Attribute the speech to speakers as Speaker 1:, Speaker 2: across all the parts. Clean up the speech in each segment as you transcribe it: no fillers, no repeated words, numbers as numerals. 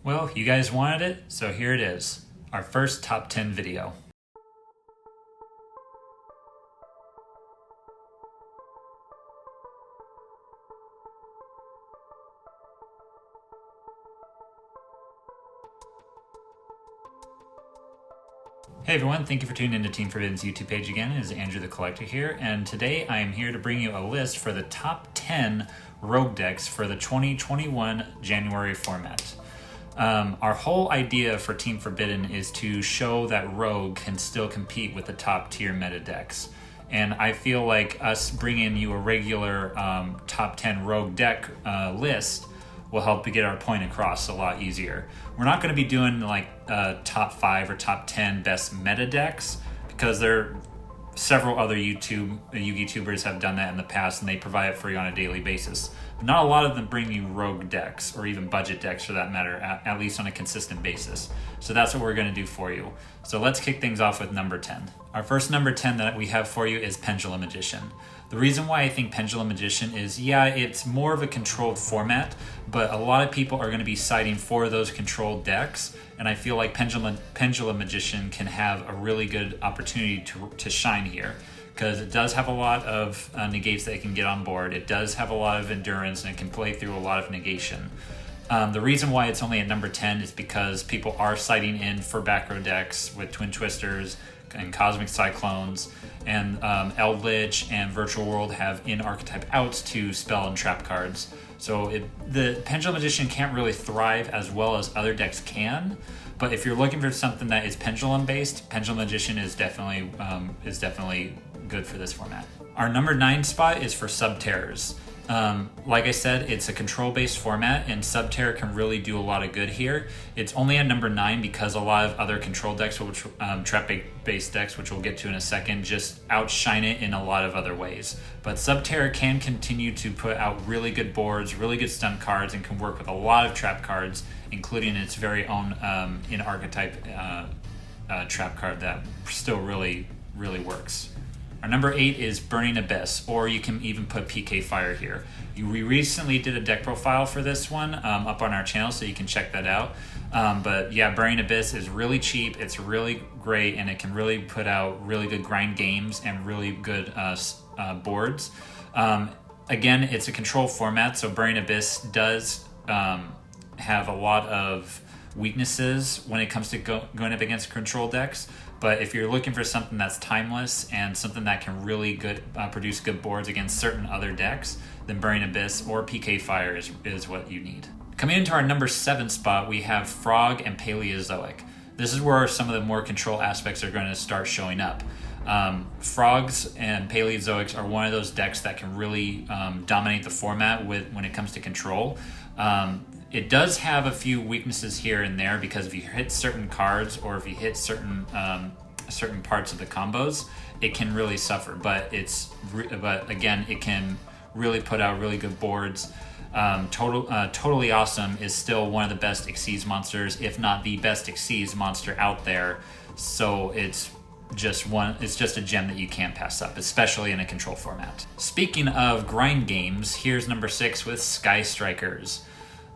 Speaker 1: Well, you guys wanted it, so here it is, our first top 10 video. Hey everyone, thank you for tuning into Team Forbidden's YouTube page again. It is Andrew the Collector here, and today I am here to bring you a list for the top 10 Rogue decks for the 2021 January format. Our whole idea for Team Forbidden is to show that Rogue can still compete with the top tier meta decks. And I feel like us bringing you a regular top 10 Rogue deck list will help to get our point across a lot easier. We're not going to be doing like top 5 or top 10 best meta decks because several other YouTubers have done that in the past and they provide it for you on a daily basis. But not a lot of them bring you Rogue decks or even budget decks for that matter, at least on a consistent basis. So that's what we're going to do for you. So let's kick things off with number 10. Our first number 10 that we have for you is Pendulum Magician. The reason why I think Pendulum Magician is, it's more of a controlled format, but a lot of people are going to be citing for those controlled decks, and I feel like Pendulum Magician can have a really good opportunity to shine here, because it does have a lot of negates that it can get on board. It does have a lot of endurance, and it can play through a lot of negation. The reason why it's only at number 10 is because people are citing in for back row decks with Twin Twisters and Cosmic Cyclones, and Eldritch and Virtual World have in-archetype outs to spell and trap cards. So the Pendulum Magician can't really thrive as well as other decks can, but if you're looking for something that is Pendulum based, Pendulum Magician is definitely good for this format. Our number 9 spot is for Subterras. Like I said, it's a control-based format, and Subterra can really do a lot of good here. It's only at number 9 because a lot of other control decks, which trap-based decks, which we'll get to in a second, just outshine it in a lot of other ways. But Subterra can continue to put out really good boards, really good stun cards, and can work with a lot of trap cards, including its very own in-archetype trap card that still really, really works. Our number 8 is Burning Abyss, or you can even put PK Fire here. We recently did a deck profile for this one up on our channel, so you can check that out. But yeah, Burning Abyss is really cheap, it's really great, and it can really put out really good grind games and really good boards. Again, it's a control format, so Burning Abyss does have a lot of weaknesses when it comes to going up against control decks. But if you're looking for something that's timeless and something that can really produce good boards against certain other decks, then Burning Abyss or PK Fire is what you need. Coming into our number 7 spot, we have Frog and Paleozoic. This is where some of the more control aspects are going to start showing up. Frogs and Paleozoics are one of those decks that can really dominate the format when it comes to control. It does have a few weaknesses here and there because if you hit certain cards or if you hit certain parts of the combos, it can really suffer. But again, it can really put out really good boards. Totally Awesome is still one of the best Xyz monsters, if not the best Xyz monster out there. So it's just a gem that you can't pass up, especially in a control format. Speaking of grind games, here's number 6 with Skystrikers.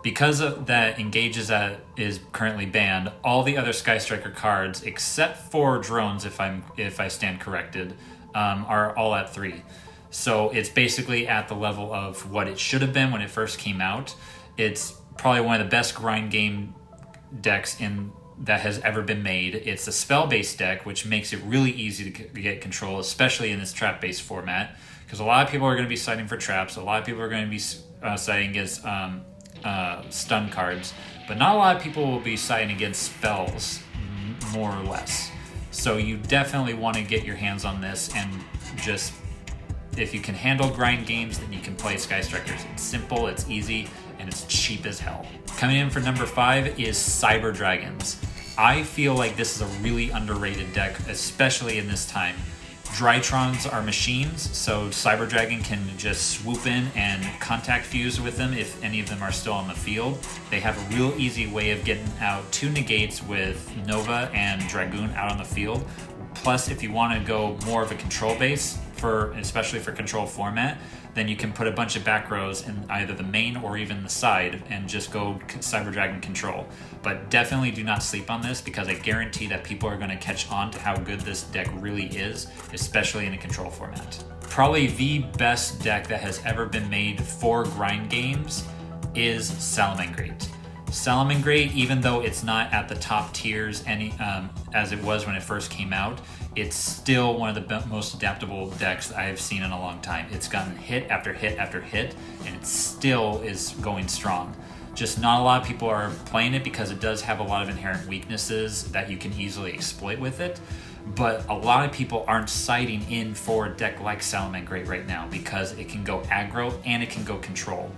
Speaker 1: Because that engages that is currently banned, all the other Skystriker cards, except for drones, if I stand corrected, are all at 3. So it's basically at the level of what it should have been when it first came out. It's probably one of the best grind game decks that has ever been made. It's a spell-based deck, which makes it really easy to get control, especially in this trap-based format, because a lot of people are going to be citing for traps. A lot of people are going to be citing against stun cards, but not a lot of people will be citing against spells, more or less. So you definitely want to get your hands on this, and just if you can handle grind games, then you can play Skystrikers. It's simple, it's easy, and it's cheap as hell. Coming in for number 5 is Cyber Dragons. I feel like this is a really underrated deck, especially in this time. Drytrons are machines, so Cyber Dragon can just swoop in and contact fuse with them if any of them are still on the field. They have a real easy way of getting out 2 negates with Nova and Dragoon out on the field. Plus, if you want to go more of a control base, especially for control format, then you can put a bunch of back rows in either the main or even the side and just go Cyber Dragon control. But definitely do not sleep on this, because I guarantee that people are going to catch on to how good this deck really is, especially in a control format. Probably the best deck that has ever been made for grind games is Salamanca. Salamanca, even though it's not at the top tiers as it was when it first came out, it's still one of the most adaptable decks I've seen in a long time. It's gotten hit after hit after hit, and it still is going strong. Just not a lot of people are playing it because it does have a lot of inherent weaknesses that you can easily exploit with it. But a lot of people aren't sighting in for a deck like Salamanca right now because it can go aggro and it can go control.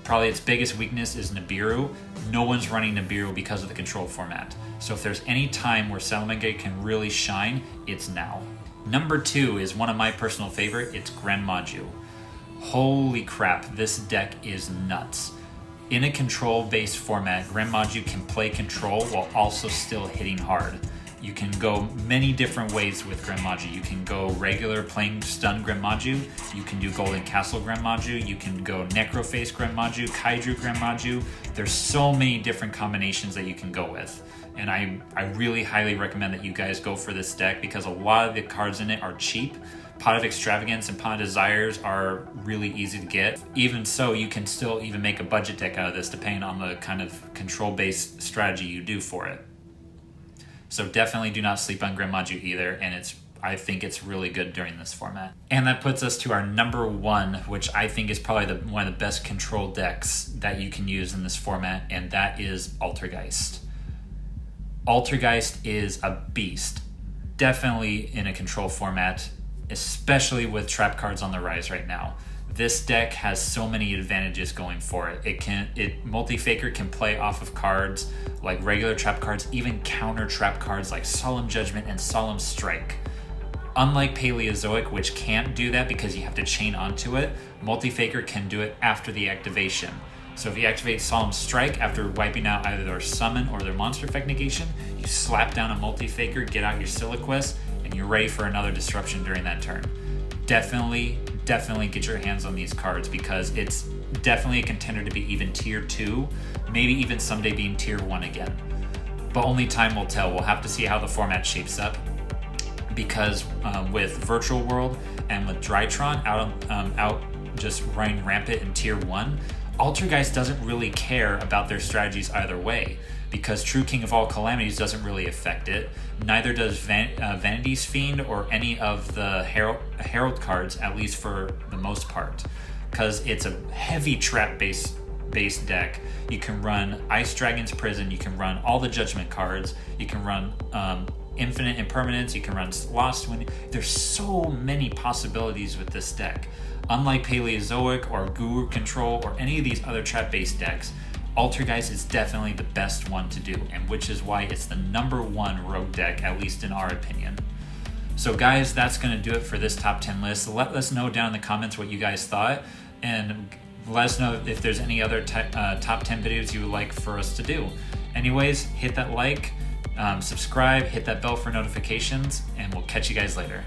Speaker 1: Probably its biggest weakness is Nibiru. No one's running Nibiru because of the control format. So if there's any time where Salamanca can really shine, it's now. Number 2 is one of my personal favorite. It's Grenmaju. Holy crap, this deck is nuts. In a control-based format, Grenmaju can play control while also still hitting hard. You can go many different ways with Grenmaju. You can go regular plain stun Grenmaju. You can do Golden Castle Grenmaju. You can go Necroface Grenmaju, Kaiju Grenmaju. There's so many different combinations that you can go with. And I really highly recommend that you guys go for this deck because a lot of the cards in it are cheap. Pot of Extravagance and Pot of Desires are really easy to get. Even so, you can still even make a budget deck out of this depending on the kind of control-based strategy you do for it. So definitely do not sleep on Grenmaju either, and I think it's really good during this format. And that puts us to our number 1, which I think is probably one of the best control decks that you can use in this format, and that is Altergeist. Altergeist is a beast, definitely in a control format, especially with trap cards on the rise right now. This deck has so many advantages going for it. Multi-Faker can play off of cards like regular trap cards, even counter trap cards like Solemn Judgment and Solemn Strike. Unlike Paleozoic, which can't do that because you have to chain onto it, Multi-Faker can do it after the activation. So if you activate Solemn Strike after wiping out either their summon or their monster effect negation, you slap down a Multi-Faker, get out your Siliquist, and you're ready for another disruption during that turn. Definitely get your hands on these cards because it's definitely a contender to be even tier 2, maybe even someday being tier 1 again. But only time will tell. We'll have to see how the format shapes up because with Virtual World and with Drytron out just running rampant in tier 1, Altergeist doesn't really care about their strategies either way because True King of All Calamities doesn't really affect it. Neither does Vanity's Fiend or any of the Herald cards, at least for the most part, because it's a heavy trap-based deck. You can run Ice Dragon's Prison, you can run all the Judgment cards, you can run Infinite Impermanence, you can run Lost Wind. There's so many possibilities with this deck. Unlike Paleozoic or Guru Control or any of these other trap-based decks, Altergeist is definitely the best one to do, and which is why it's the number 1 rogue deck, at least in our opinion. So guys, that's going to do it for this top 10 list. Let us know down in the comments what you guys thought, and let us know if there's any other top 10 videos you would like for us to do. Anyways, hit that like, subscribe, hit that bell for notifications, and we'll catch you guys later.